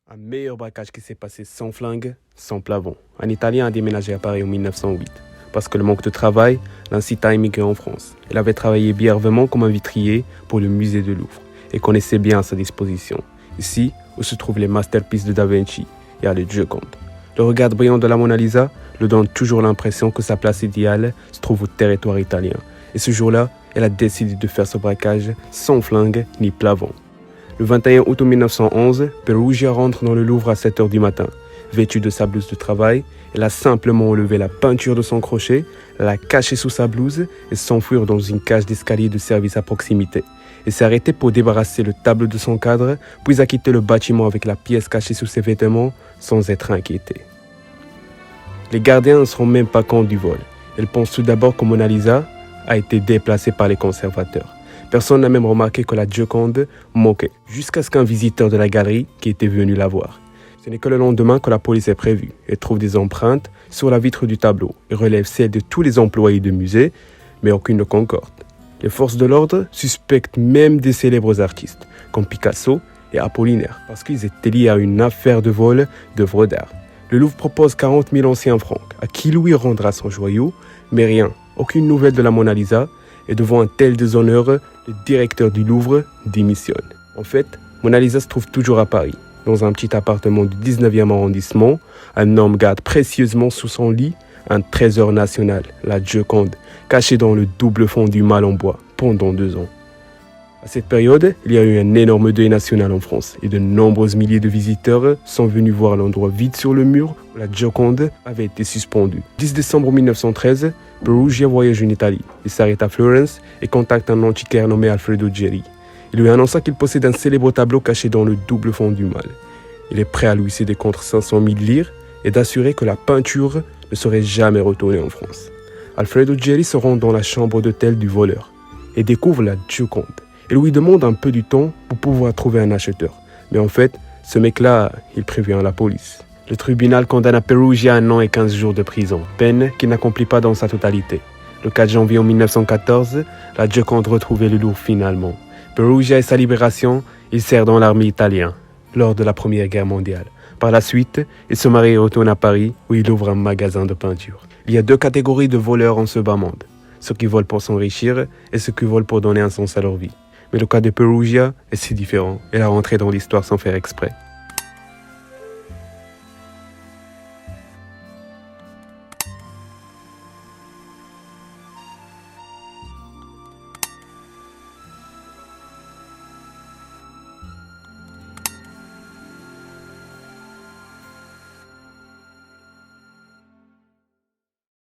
Un meilleur braquage qui s'est passé sans flingue, sans plafond. Un Italien a déménagé à Paris en 1908 parce que le manque de travail l'incita à émigrer en France. Il avait travaillé brièvement comme un vitrier pour le musée de Louvre et connaissait bien à sa disposition. Ici, où se trouvent les masterpieces de Da Vinci, il y a le Gioconde. Le regard brillant de la Mona Lisa lui donne toujours l'impression que sa place idéale se trouve au territoire italien. Et ce jour-là, elle a décidé de faire ce braquage sans flingue ni plafond. Le 21 août 1911, Perugia rentre dans le Louvre à 7 h du matin. Vêtue de sa blouse de travail, elle a simplement enlevé la peinture de son crochet, l'a cachée sous sa blouse et s'enfuir dans une cage d'escalier de service à proximité. Elle s'est arrêtée pour débarrasser le tableau de son cadre, puis a quitté le bâtiment avec la pièce cachée sous ses vêtements sans être inquiétée. Les gardiens ne se rendent même pas compte du vol. Ils pensent tout d'abord que Mona Lisa a été déplacée par les conservateurs. Personne n'a même remarqué que la Gioconde manquait, jusqu'à ce qu'un visiteur de la galerie qui était venu la voir. Ce n'est que le lendemain que la police est prévue. Elle trouve des empreintes sur la vitre du tableau et relève celles de tous les employés du musée, mais aucune ne concorde. Les forces de l'ordre suspectent même des célèbres artistes, comme Picasso et Apollinaire, parce qu'ils étaient liés à une affaire de vol d'œuvres d'art. Le Louvre propose 40 000 anciens francs, à qui Louis rendra son joyau, mais rien, aucune nouvelle de la Mona Lisa, et devant un tel déshonneur, le directeur du Louvre démissionne. En fait, Mona Lisa se trouve toujours à Paris. Dans un petit appartement du 19e arrondissement, un homme garde précieusement sous son lit un trésor national, la Gioconde, caché dans le double fond du mal en bois pendant 2 ans. À cette période, il y a eu un énorme deuil national en France et de nombreux milliers de visiteurs sont venus voir l'endroit vide sur le mur où la Gioconde avait été suspendue. 10 décembre 1913, Perugia voyage en Italie. Il s'arrête à Florence et contacte un antiquaire nommé Alfredo Geri. Il lui annonça qu'il possède un célèbre tableau caché dans le double fond du mal. Il est prêt à lui céder contre 500 000 lire et d'assurer que la peinture ne serait jamais retournée en France. Alfredo Geri se rend dans la chambre d'hôtel du voleur et découvre la Gioconde. Il lui demande un peu du temps pour pouvoir trouver un acheteur. Mais en fait, ce mec-là, il prévient la police. Le tribunal condamne à Perugia 1 an et 15 jours de prison, peine qu'il n'accomplit pas dans sa totalité. Le 4 janvier 1914, la Gioconde retrouvait le Louvre finalement. Perugia et sa libération, il sert dans l'armée italienne lors de la Première Guerre mondiale. Par la suite, il se marie et retourne à Paris où il ouvre un magasin de peinture. Il y a 2 catégories de voleurs en ce bas monde. Ceux qui volent pour s'enrichir et ceux qui volent pour donner un sens à leur vie. Mais le cas de Perugia est si différent. Elle a rentré dans l'histoire sans faire exprès.